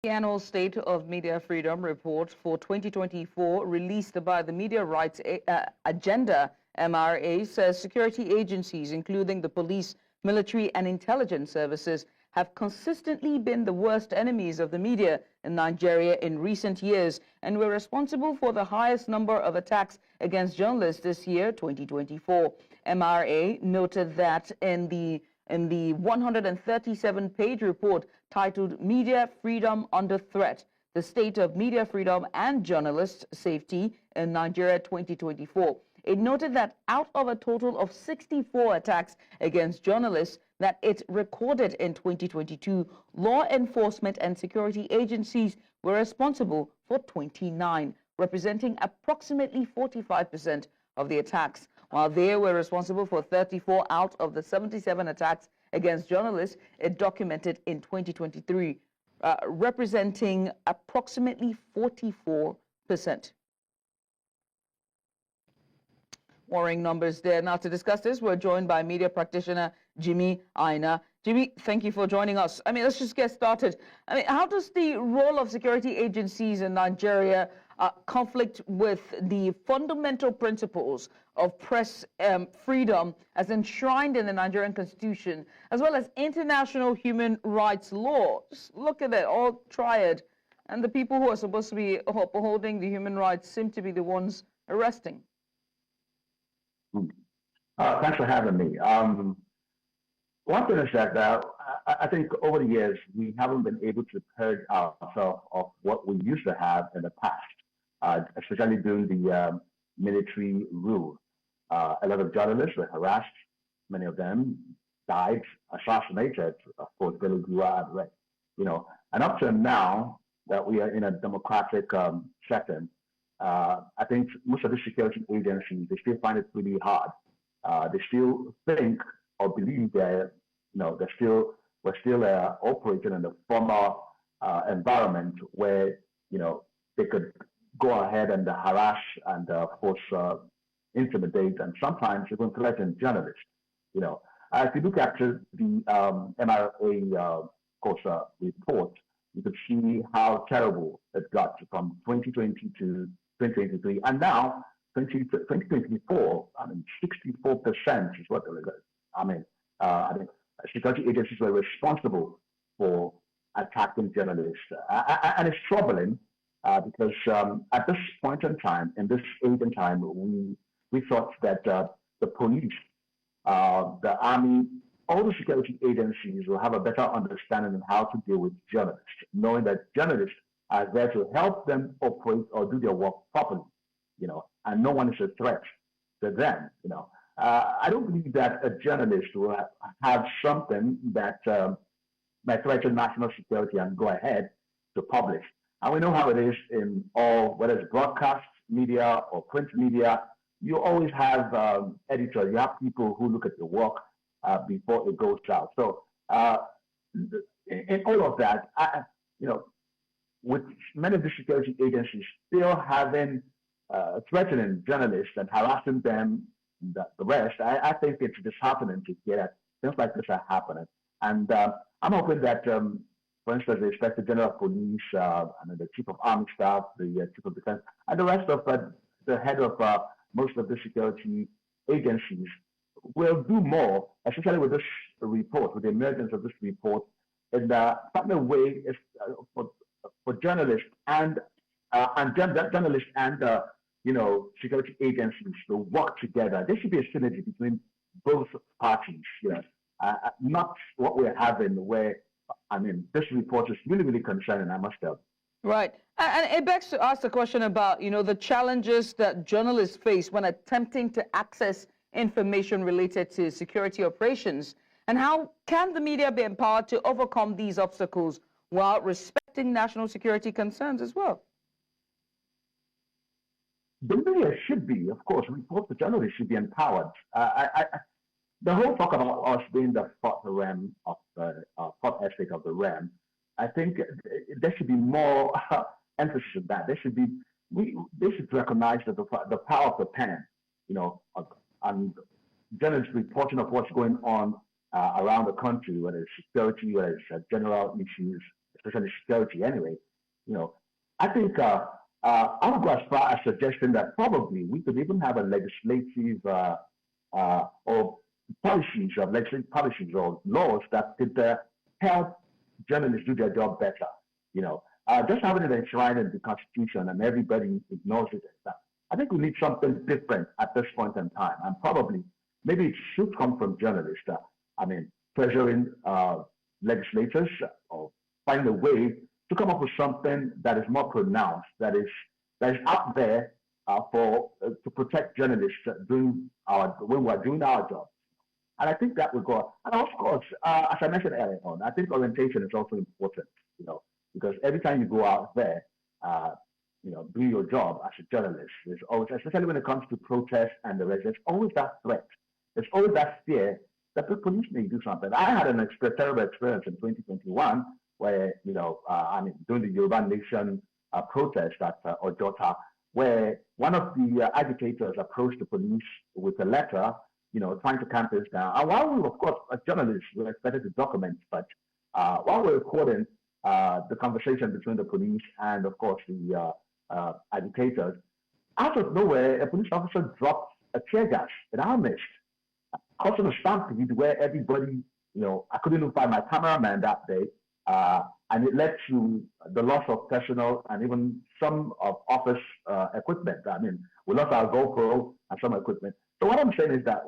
The annual State of Media Freedom report for 2024 released by the Media Rights Agenda, MRA, says security agencies, including the police, military and intelligence services, have consistently been the worst enemies of the media in Nigeria in recent years and were responsible for the highest number of attacks against journalists this year, 2024. MRA noted that in the 137-page report titled Media Freedom Under Threat, the State of Media Freedom and Journalist Safety in Nigeria 2024. It noted that out of a total of 64 attacks against journalists that it recorded in 2022, law enforcement and security agencies were responsible for 29, representing approximately 45% of the attacks, while they were responsible for 34 out of the 77 attacks against journalists it documented in 2023, representing approximately 44%. Worrying numbers there. Now, to discuss this, we're joined by media practitioner Jimmy Aina. Jimmy, thank you for joining us. Let's just get started. How does the role of security agencies in Nigeria conflict with the fundamental principles of press freedom as enshrined in the Nigerian Constitution, as well as international human rights law? Just look at it, all triad. And the people who are supposed to be upholding the human rights seem to be the ones arresting. Thanks for having me. One thing is that I think over the years, we haven't been able to purge ourselves of what we used to have in the past, especially during the military rule. A lot of journalists were harassed. Many of them died, assassinated, of course, and up to now that we are in a democratic setting, I think most of the security agencies, they still find it really hard. They still think or believe that, we're still operating in the former environment where, they could go ahead and harass and, of course, intimidate and sometimes even threaten journalists. If you look at the MRA, report, you could see how terrible it got from 2020 to 2023, and now 2024. 64% is what I think security agencies were responsible for attacking journalists, and it's troubling because at this point in time, in this age and time, we thought that the police, the army, all the security agencies will have a better understanding of how to deal with journalists, knowing that journalists are there to help them operate or do their work properly, and no one is a threat to them, I don't believe that a journalist will have something that might threaten national security and go ahead to publish. And we know how it is in all, whether it's broadcast media or print media, you always have editors, you have people who look at your work before it goes out. So in all of that, with many of the security agencies still having threatening journalists and harassing them, the rest, I think it's disheartening to hear that things like this are happening. And I'm hoping that, for instance, the Inspector General of Police, and the Chief of Army Staff, the Chief of Defense, and the rest of the head of most of the security agencies will do more, especially with this report, with the emergence of this report, in find a way for journalists and journalists and security agencies to work together. There should be a synergy between both parties. Not what we're having, where this report is really, really concerning, I must tell. Right. And it begs to ask the question about, the challenges that journalists face when attempting to access information related to security operations. And how can the media be empowered to overcome these obstacles while respecting national security concerns as well? The media should be, of course, reporter journalists should be empowered. The whole talk about us being the fourth realm of the fourth aspect of the realm, I think there should be more emphasis on that. They should recognize that the power of the pen, and journalists reporting of what's going on around the country, whether it's security, whether it's general issues, especially security anyway, I think I would go as far as suggesting that probably we could even have a legislative or legislative policies or laws that could help journalists do their job better. Just having it enshrined in the Constitution and everybody ignores it and stuff. I think we need something different at this point in time, and probably maybe it should come from journalists. Pressuring legislators or find a way to come up with something that is more pronounced, that is out there to protect journalists when we're doing our job. And I think that will go. And of course, as I mentioned earlier on, I think orientation is also important. Because every time you go out there, doing your job as a journalist, there's always, especially when it comes to protests and the rest, there's always that threat. There's always that fear that the police may do something. I had a terrible experience in 2021 where, during the Yoruba Nation protest at Ojota, where one of the agitators approached the police with a letter, trying to calm things down. And while we, of course, as journalists, were expected to document, but while we're recording the conversation between the police and, of course, the agitators, out of nowhere, a police officer dropped a tear gas in our midst, causing a stampede where everybody, I couldn't even find my cameraman that day, and it led to the loss of personnel and even some of office equipment. We lost our GoPro and some equipment. So what I'm saying is that,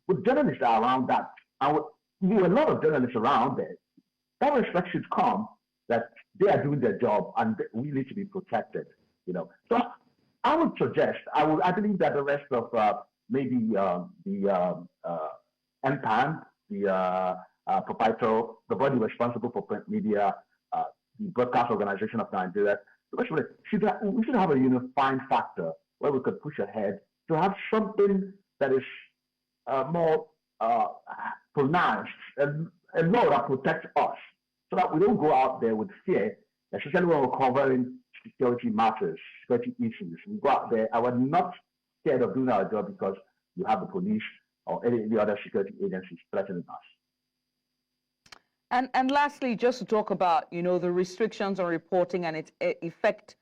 with journalists around that, and with a lot of journalists around there, that respect should come that they are doing their job and we need to be protected. So I would suggest, I believe that the rest of maybe the NPAN, the the body responsible for print media, the Broadcast Organization of Nigeria, we should have a unifying factor where we could push ahead to have something that is more pronounced, a law that protects us, so that we don't go out there with fear, especially when we're covering security matters, security issues. We go out there and we're not scared of doing our job because you have the police or any other security agencies threatening us. And lastly, just to talk about, the restrictions on reporting and its effect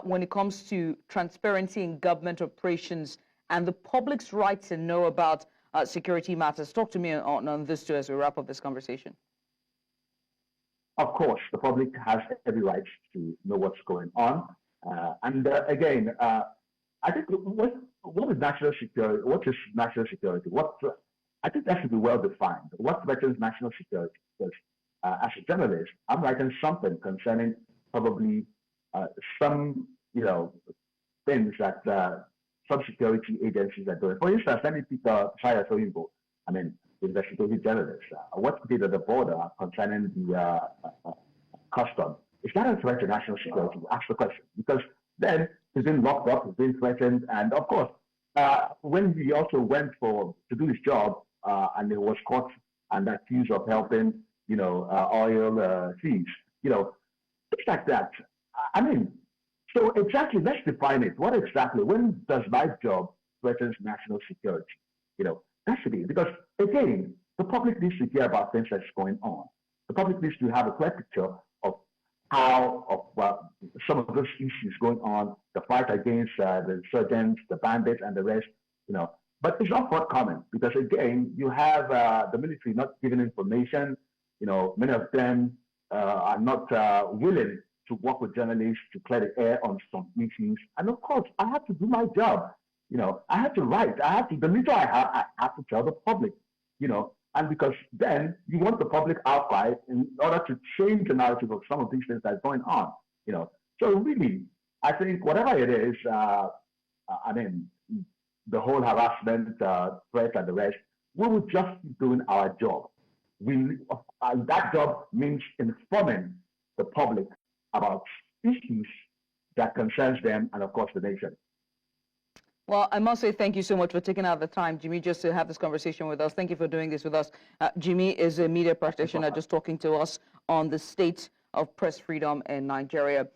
when it comes to transparency in government operations and the public's right to know about security matters. Talk to me on this too as we wrap up this conversation. Of course, the public has every right to know what's going on. Again, I think what is national security? What is national security? I think that should be well defined. What threatens national security? Because as a journalist, I'm writing something concerning probably some, things that some security agencies are doing. For instance, let me pick Shaya Soyinbo, investigative journalist. What did at the border concerning the custom? Is that a threat to national security? Ask the question. Because then he's been locked up, he's been threatened, and of course, when he also went to do his job and he was caught and accused of helping, oil thieves, things like that. So exactly, let's define it. What exactly, when does my job threatens national security? That should be, because again, the public needs to hear about things that's going on. The public needs to have a clear picture of some of those issues going on, the fight against the insurgents, the bandits, and the rest, But it's not forthcoming because, again, you have the military not giving information. Many of them are not willing to work with journalists to clear the air on some issues. And of course, I have to do my job. I have to write. The little I have to tell the public, and because then you want the public outcry in order to change the narrative of some of these things that's going on, So really, I think whatever it is, the whole harassment, threat, and the rest, we will just be doing our job. And that job means informing the public about issues that concerns them and, of course, the nation. Well, I must say thank you so much for taking out the time, Jimmy, just to have this conversation with us. Thank you for doing this with us. Jimmy is a media practitioner just talking to us on the state of press freedom in Nigeria.